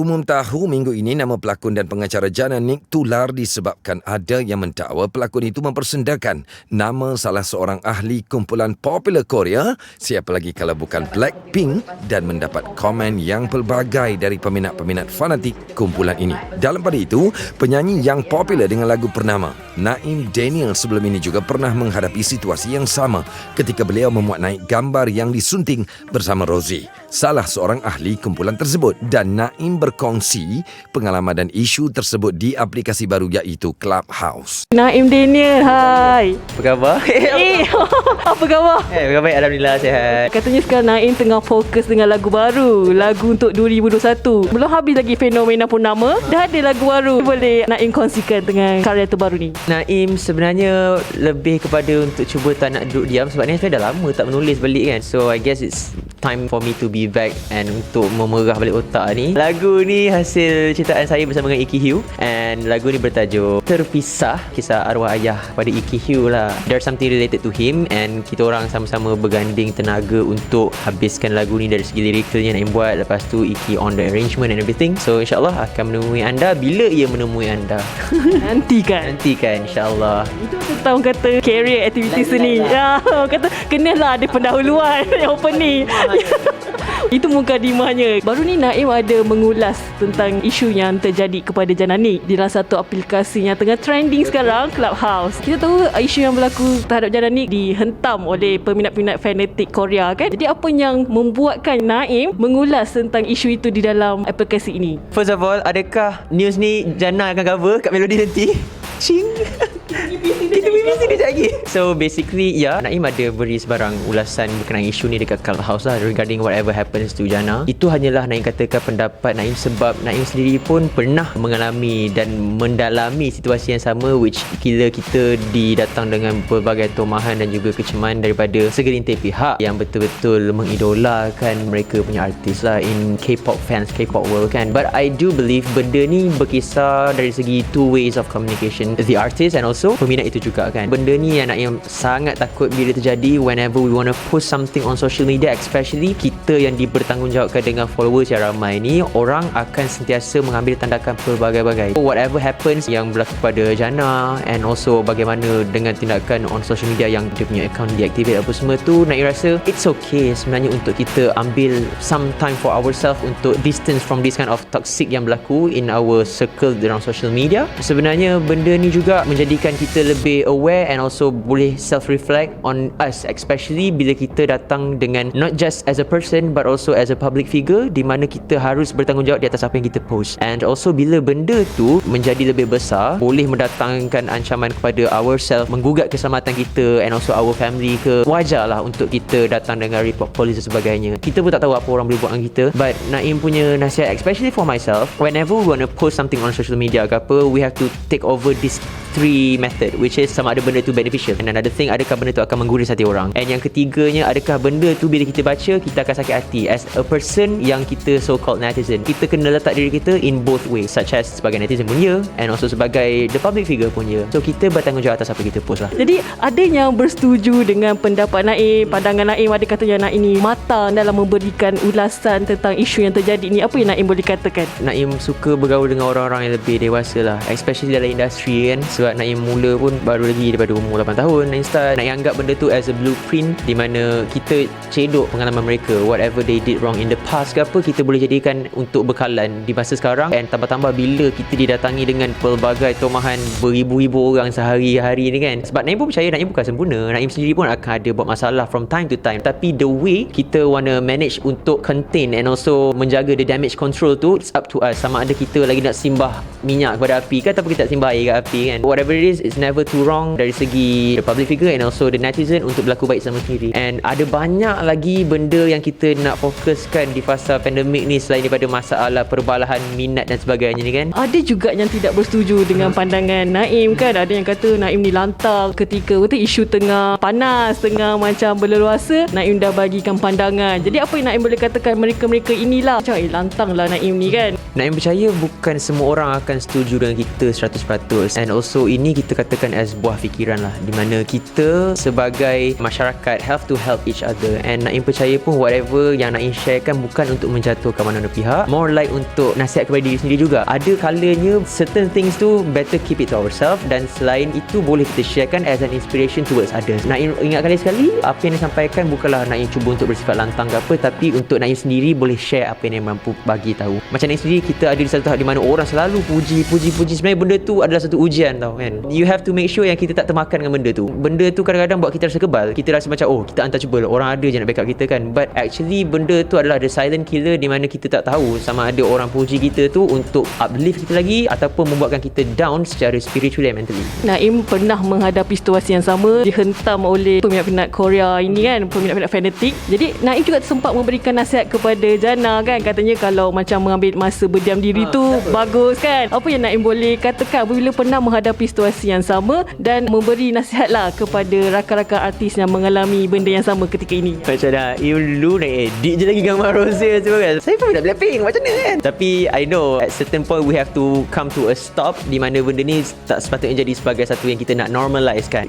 umum tahu minggu ini nama pelakon dan pengacara Jana Nick tular disebabkan ada yang mendakwa pelakon itu mempersendakan nama salah seorang ahli kumpulan popular Korea, siapa lagi kalau bukan Blackpink, dan mendapat komen yang pelbagai dari peminat-peminat fanatik kumpulan ini. Dalam pada itu, penyanyi yang popular dengan lagu Pernama, Naim Daniel, sebelum ini juga pernah menghadapi situasi yang sama ketika beliau memuat naik gambar yang disunting bersama Rosie, salah seorang ahli kumpulan tersebut, dan Naim berkongsi pengalaman dan isu tersebut di aplikasi baru iaitu Clubhouse. Naim Daniel, hai. Apa khabar? Apa khabar? Apa khabar? Alhamdulillah sihat. Katanya sekarang Naim tengah fokus dengan lagu baru, lagu untuk 2021. Belum habis lagi fenomena Purnama, dah ada lagu baru. Boleh Naim kongsikan dengan karya terbaru ni? Naim sebenarnya lebih kepada untuk cuba tak nak duduk diam, sebab ni saya dah lama tak menulis balik kan. So I guess it's time for me to be back and untuk memerah balik otak ni. Lagu ni hasil ciptaan saya bersama dengan Iki Hugh, and lagu ni bertajuk Terpisah, kisah arwah ayah pada Iki Hugh lah. There's something related to him, and kita orang sama-sama berganding tenaga untuk habiskan lagu ni dari segi liriknya Naim buat. Lepas tu Iki on the arrangement and everything. So insyaAllah akan menemui anda bila ia menemui anda. Nantikan insyaAllah. itu tentang kata career activity seni. Ya, kata kenalah ada pendahuluan yang opening. Itu mukadimahnya. Baru ni Naim ada mengulas tentang isu yang terjadi kepada Jana Nick di dalam satu aplikasi yang tengah trending sekarang, Clubhouse. Kita tahu isu yang berlaku terhadap Jana Nick dihentam oleh peminat-peminat fanatik Korea kan. Jadi apa yang membuatkan Naim mengulas tentang isu itu di dalam aplikasi ini? First of all, adakah news ni Jana akan cover kat Melody nanti? Cing. Kita BBC kejap lagi. So basically Naim ada beri sebarang ulasan berkenaan isu ni dekat Clubhouse lah, regarding whatever happens to Jana. Itu hanyalah Naim katakan pendapat Naim, sebab Naim sendiri pun pernah mengalami dan mendalami situasi yang sama, which kira kita didatang dengan pelbagai tomahan dan juga keceman daripada segelintir pihak yang betul-betul mengidolakan mereka punya artis lah, in K-pop fans, K-pop world kan. But I do believe benda ni berkisar dari segi two ways of communication, the artist and also peminat itu juga kan. Benda ni yang Naim sangat takut bila terjadi whenever we want to post something on social media, especially kita yang dibertanggungjawabkan dengan followers yang ramai ni, orang akan sentiasa mengambil tindakan pelbagai-bagai. So, whatever happens yang berlaku pada Jana, and also bagaimana dengan tindakan on social media yang dia punya account deactivate apa semua tu, Naim rasa it's okay sebenarnya untuk kita ambil some time for ourselves untuk distance from this kind of toxic yang berlaku in our circle dalam social media. Sebenarnya benda ni juga menjadikan kita lebih aware and also boleh self-reflect on us, especially bila kita datang dengan not just as a person but also as a public figure, di mana kita harus bertanggungjawab di atas apa yang kita post. And also bila benda tu menjadi lebih besar, boleh mendatangkan ancaman kepada ourselves, menggugat keselamatan kita and also our family ke, wajarlah untuk kita datang dengan report polis dan sebagainya. Kita pun tak tahu apa orang boleh buat dengan kita. But Naim punya nasihat, especially for myself, whenever we want to post something on social media ke apa, we have to take over this three method, which is sama ada benda tu beneficial, and another thing, adakah benda tu akan menggurus hati orang, and yang ketiganya, adakah benda tu bila kita baca kita akan sakit hati as a person yang kita so called netizen. Kita kena letak diri kita in both ways, such as sebagai netizen pun ya, and also sebagai the public figure pun ya. So kita bertanggungjawab atas apa kita post lah. Jadi ada yang bersetuju dengan pendapat Naim, pandangan Naim, ada katanya Naim ini matang dalam memberikan ulasan tentang isu yang terjadi ni. Apa yang Naim boleh katakan? Naim suka bergaul dengan orang-orang yang lebih dewasa lah, especially dalam industri kan. Sebab Naim mula pun baru lagi daripada umur 8 tahun Naim start. Naim anggap benda tu as a blueprint, di mana kita cedok pengalaman mereka, whatever they did wrong in the past ke apa, kita boleh jadikan untuk bekalan di masa sekarang. And tambah-tambah bila kita didatangi dengan pelbagai tomahan beribu-ribu orang sehari-hari ni kan, sebab Naim pun percaya Naim bukan sempurna, Naim sendiri pun akan ada buat masalah from time to time, tapi the way kita wanna manage untuk contain and also menjaga the damage control tu, it's up to us. Sama ada kita lagi nak simbah minyak kepada api kan, ataupun kita tak simbah air ke api kan, whatever it is, it's never too wrong dari segi the public figure and also the netizen untuk berlaku baik sama sendiri. And ada banyak lagi benda yang kita nak fokuskan di fasa pandemik ni selain daripada masalah perbalahan minat dan sebagainya ni kan. Ada juga yang tidak bersetuju dengan pandangan Naim kan. Ada yang kata Naim ni lantang ketika isu tengah panas, tengah macam berleluasa, Naim dah bagikan pandangan. Jadi apa yang Naim boleh katakan mereka-mereka inilah macam lantang lah Naim ni kan. Naim percaya bukan semua orang akan setuju dengan kita 100%, and also So ini kita katakan as buah fikiran lah, di mana kita sebagai masyarakat have to help each other. And Naim percaya pun whatever yang Naim sharekan bukan untuk menjatuhkan mana-mana pihak, more like untuk nasihat kepada diri sendiri juga. Ada kalanya certain things tu better keep it to ourselves, dan selain itu boleh kita sharekan as an inspiration towards others. Naim ingatkan sekali, apa yang disampaikan bukanlah Naim cuba untuk bersifat lantang ke apa, tapi untuk Naim sendiri boleh share apa yang Naim mampu bagi tahu. Macam Naim sendiri, kita ada di satu tahap di mana orang selalu puji. Sebenarnya benda tu adalah satu ujian tau kan. You have to make sure yang kita tak termakan dengan benda tu. Benda tu kadang-kadang buat kita rasa kebal. Kita rasa macam kita untouchable, orang ada je nak backup kita kan. But actually benda tu adalah the silent killer, di mana kita tak tahu sama ada orang puji kita tu untuk uplift kita lagi ataupun membuatkan kita down secara spiritual and mentally. Naim pernah menghadapi situasi yang sama, dihentam oleh peminat-peminat Korea ini kan, peminat-peminat fanatik. Jadi Naim juga sempat memberikan nasihat kepada Jana kan, katanya kalau macam mengambil masa berdiam diri tu bagus kan. Apa yang Naim boleh katakan apabila pernah menghadapi situasi yang sama dan memberi nasihat lah kepada rakan-rakan artis yang mengalami benda yang sama ketika ini? Macam dah lu nak edit je lagi gambar Rose semua kan. Saya pun nak Blackpink macam mana kan. Tapi I know at certain point we have to come to a stop, di mana benda ni tak sepatutnya jadi sebagai satu yang kita nak normalize kan.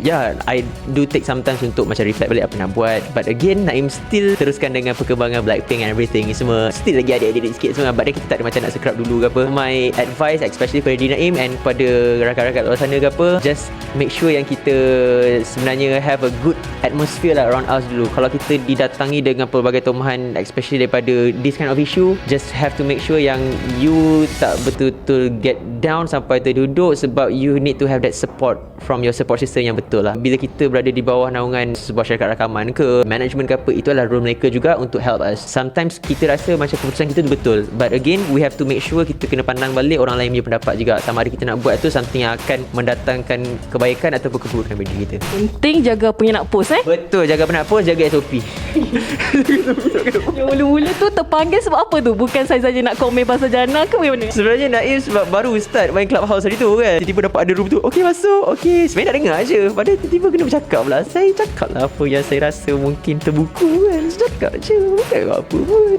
I do take sometimes untuk macam reflect balik apa nak buat. But again, Naim still teruskan dengan perkembangan Blackpink and everything semua. Still lagi ada edit sikit semua. But then kita tak ada macam nak scrap dulu ke apa. My advice especially pada Naim and pada rakan-rakan luar sana ke apa, just make sure yang kita sebenarnya have a good atmosphere lah around us dulu. Kalau kita didatangi dengan pelbagai tomahan, especially daripada this kind of issue, just have to make sure yang you tak betul-betul get down sampai terduduk, sebab you need to have that support from your support system yang betul lah. Bila kita berada di bawah naungan sebuah syarikat rakaman ke management ke apa, itu adalah role mereka juga untuk help us. Sometimes kita rasa macam keputusan kita tu betul, but again we have to make sure kita kena pandang balik orang lain punya pendapat juga, sama ada kita nak buat tu something yang akan mendatangkan kebaikan ataupun keburukan bagi diri kita. Penting jaga apa yang nak post Betul, jaga penat post, jaga SOP. Yang mula-mula tu terpanggil sebab apa tu? Bukan saya saja nak komen pasal Jana ke bagaimana? Sebenarnya Naim sebab baru start main Clubhouse hari tu kan, tiba-tiba dapat ada room tu, okey masuk, okey. Sebenarnya nak dengar je, padahal tiba-tiba kena bercakap pula. Saya cakap lah apa yang saya rasa mungkin terbuku kan. Saya cakap je, bukan apa pun.